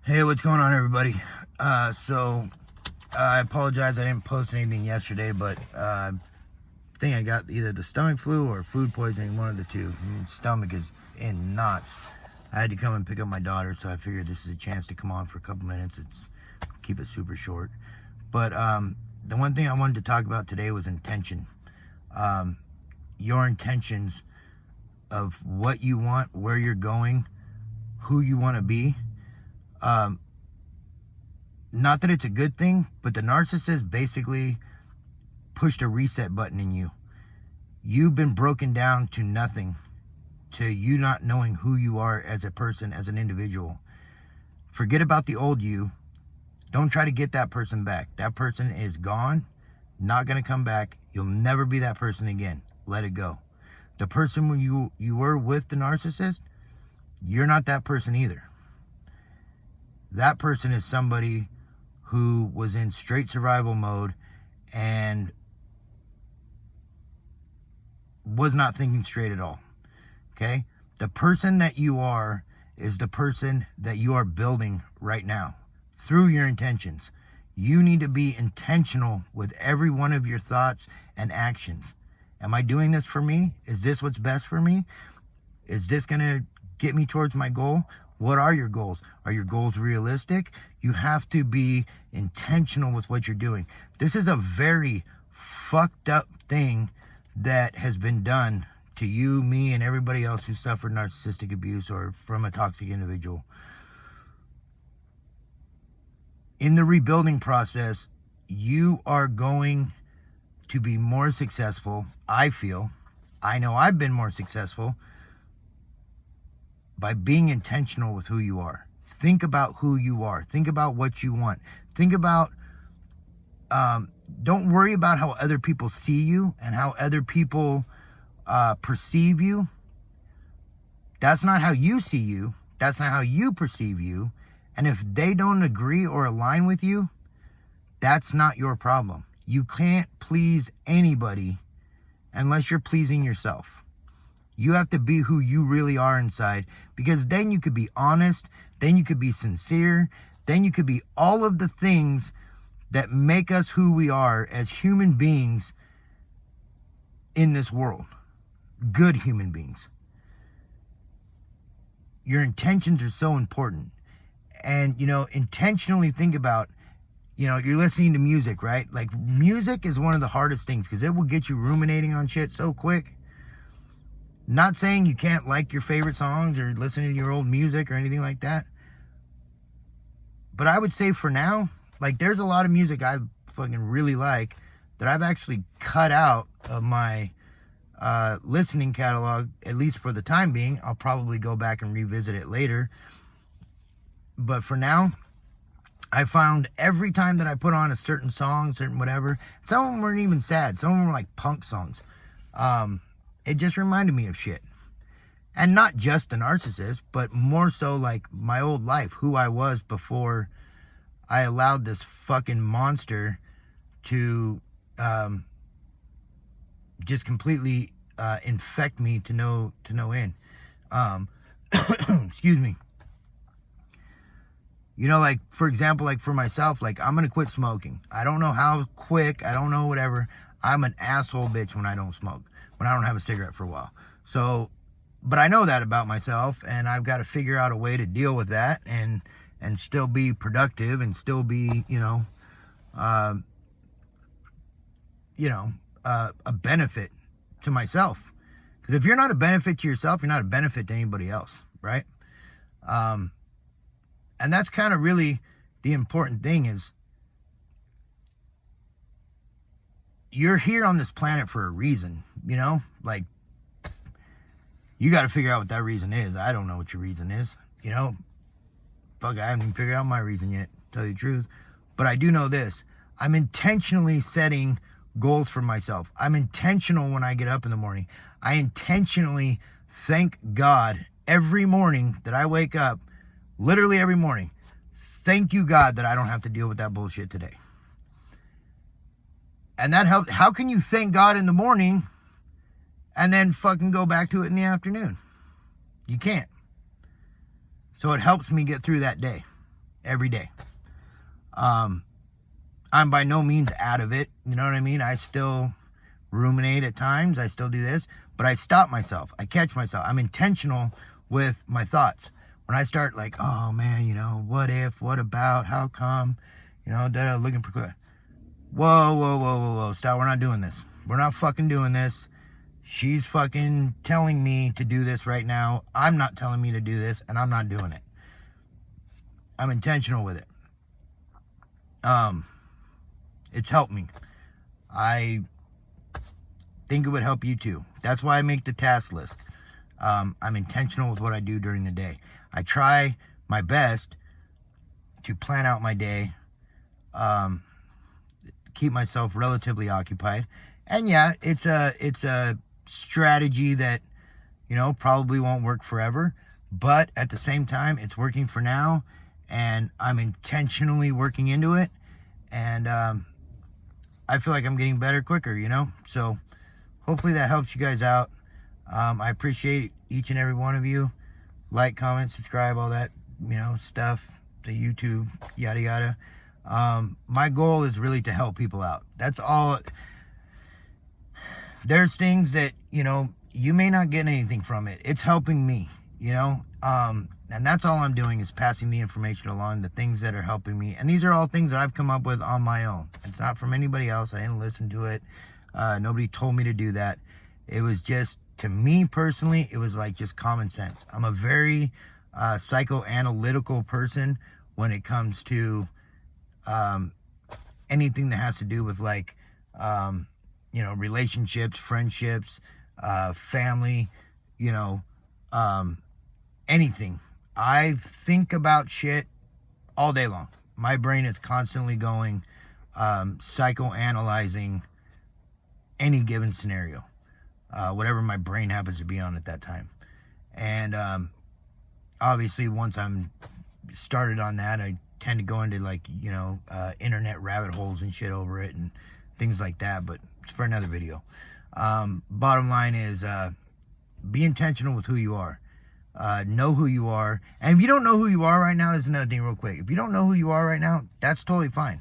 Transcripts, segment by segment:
Hey, what's going on, everybody? So I apologize I didn't post anything yesterday, but I think I got either the stomach flu or food poisoning, one of the two. Stomach is in knots. I had to come and pick up my daughter, so I figured this is a chance to come on for a couple minutes. Keep it super short. But the one thing I wanted to talk about today was intention. Your intentions of what you want, where you're going, who you want to be. Not that it's a good thing, but the narcissist basically pushed a reset button in you. You've been broken down to nothing, to you not knowing who you are as a person, as an individual. Forget about the old you. Don't try to get that person back. That person is gone, not going to come back. You'll never be that person again. Let it go. The person when you were with the narcissist, you're not that person either. That person is somebody who was in straight survival mode and was not thinking straight at all. Okay? The person that you are is the person that you are building right now through your intentions. You need to be intentional with every one of your thoughts and actions. Am I doing this for me? Is this what's best for me? Is this going to get me towards my goal? What are your goals? Are your goals realistic? You have to be intentional with what you're doing. This is a very fucked up thing that has been done to you, me, and everybody else who suffered narcissistic abuse or from a toxic individual. In the rebuilding process, you are going to be more successful, I feel. I know I've been more successful by being intentional with who you are. Think about who you are. Think about what you want. Think about, don't worry about how other people see you and how other people perceive you. That's not how you see you. That's not how you perceive you. And if they don't agree or align with you, that's not your problem. You can't please anybody unless you're pleasing yourself. You have to be who you really are inside, because then you could be honest, then you could be sincere, then you could be all of the things that make us who we are as human beings in this world. Good human beings. Your intentions are so important. And, intentionally think about, you're listening to music, right? Like, music is one of the hardest things because it will get you ruminating on shit so quick. Not saying you can't like your favorite songs or listen to your old music or anything like that. But I would say for now, like, there's a lot of music I fucking really like that I've actually cut out of my listening catalog, at least for the time being. I'll probably go back and revisit it later. But for now, I found every time that I put on a certain song, certain whatever, some of them weren't even sad. Some of them were like punk songs. It just reminded me of shit. And not just the narcissist, but more so like my old life, who I was before I allowed this fucking monster to just completely infect me to no end. Excuse me. Like, for example, like for myself, like, I'm going to quit smoking. I don't know how quick, I don't know whatever. I'm an asshole bitch when I don't smoke, when I don't have a cigarette for a while. So, but I know that about myself, and I've got to figure out a way to deal with that and still be productive and still be, a benefit to myself. Because if you're not a benefit to yourself, you're not a benefit to anybody else, right? And that's kind of really the important thing is you're here on this planet for a reason, like, you got to figure out what that reason is. I don't know what your reason is, fuck, I haven't even figured out my reason yet, to tell you the truth. But I do know this. I'm intentionally setting goals for myself. I'm intentional when I get up in the morning. I intentionally thank God every morning that I wake up. Literally every morning. Thank you, God, that I don't have to deal with that bullshit today. And that helps. How can you thank God in the morning and then fucking go back to it in the afternoon? You can't. So it helps me get through that day. every day. I'm by no means out of it. You know what I mean? I still ruminate at times. I still do this, but I stop myself. I catch myself. I'm intentional with my thoughts. When I start like, oh man, you know, what if, what about, how come, you know, looking for, whoa, stop. We're not doing this. We're not fucking doing this. She's fucking telling me to do this right now. I'm not telling me to do this, and I'm not doing it. I'm intentional with it. It's helped me. I think it would help you too. That's why I make the task list. I'm intentional with what I do during the day. I try my best to plan out my day, keep myself relatively occupied. And yeah, it's a strategy that, you know, probably won't work forever, but at the same time, it's working for now, and I'm intentionally working into it, and I feel like I'm getting better quicker, you know? So hopefully that helps you guys out. I appreciate each and every one of you. Like, comment, subscribe, all that, you know, stuff, the YouTube, yada, yada. My goal is really to help people out. That's all. There's things that, you know, you may not get anything from it. It's helping me, you know? And that's all I'm doing is passing the information along, the things that are helping me. And these are all things that I've come up with on my own. It's not from anybody else. I didn't listen to it. Nobody told me to do that. It was just, to me personally, it was like just common sense. I'm a very psychoanalytical person when it comes to anything that has to do with like, you know, relationships, friendships, family, you know, anything. I think about shit all day long. My brain is constantly going, psychoanalyzing any given scenario, whatever my brain happens to be on at that time. And obviously once I'm started on that, I tend to go into like, you know, internet rabbit holes and shit over it and things like that, but it's for another video. Bottom line is, be intentional with who you are. Know who you are. And if you don't know who you are right now, there's another thing real quick. If you don't know who you are right now, that's totally fine.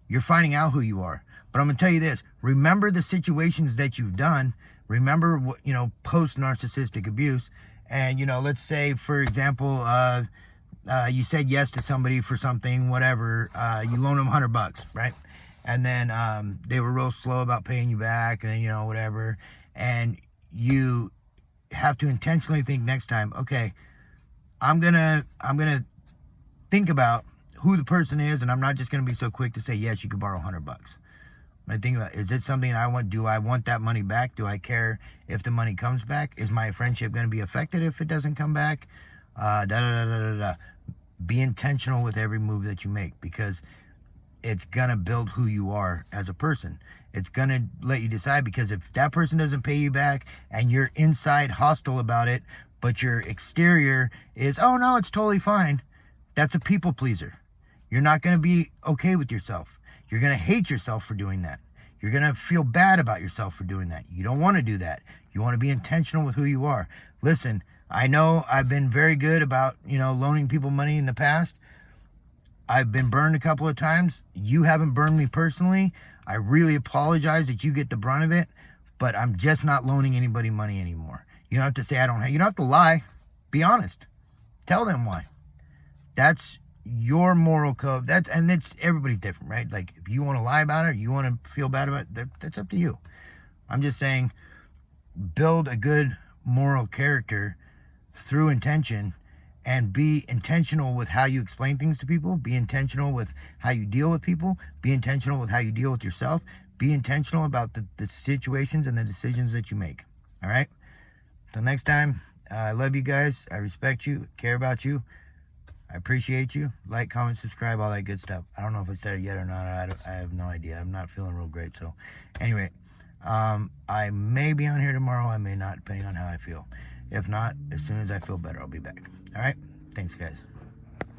You're finding out who you are. But I'm going to tell you this. Remember the situations that you've done. Remember what, you know, post-narcissistic abuse. And, you know, let's say, for example, you said yes to somebody for something, whatever. You loan them $100, right? And then they were real slow about paying you back, and, you know, whatever. And you have to intentionally think next time, okay, I'm gonna think about who the person is, and I'm not just gonna be so quick to say yes, you could borrow $100. I think about, is it something I want? Do I want that money back? Do I care if the money comes back? Is my friendship gonna be affected if it doesn't come back? Be intentional with every move that you make, because it's gonna build who you are as a person. It's gonna let you decide, because if that person doesn't pay you back and you're inside hostile about it, but your exterior is, oh no, it's totally fine, that's a people pleaser. You're not gonna be okay with yourself. You're gonna hate yourself for doing that. You're gonna feel bad about yourself for doing that. You don't wanna do that. You wanna be intentional with who you are. Listen, I know I've been very good about, you know, loaning people money in the past. I've been burned a couple of times. You haven't burned me personally. I really apologize that you get the brunt of it, but I'm just not loaning anybody money anymore. You don't have to say I don't have, you don't have to lie. Be honest. Tell them why. That's your moral code. And it's everybody's different, right? Like, if you want to lie about it, you want to feel bad about it, that's up to you. I'm just saying, build a good moral character through intention, and be intentional with how you explain things to people. Be intentional with how you deal with people. Be intentional with how you deal with yourself. Be intentional about the situations and the decisions that you make. All right? Till next time, I love you guys. I respect you. Care about you. I appreciate you. Like, comment, subscribe, all that good stuff. I don't know if I said it yet or not. I have no idea. I'm not feeling real great. So, anyway, I may be on here tomorrow. I may not, depending on how I feel. If not, as soon as I feel better, I'll be back. All right? Thanks, guys.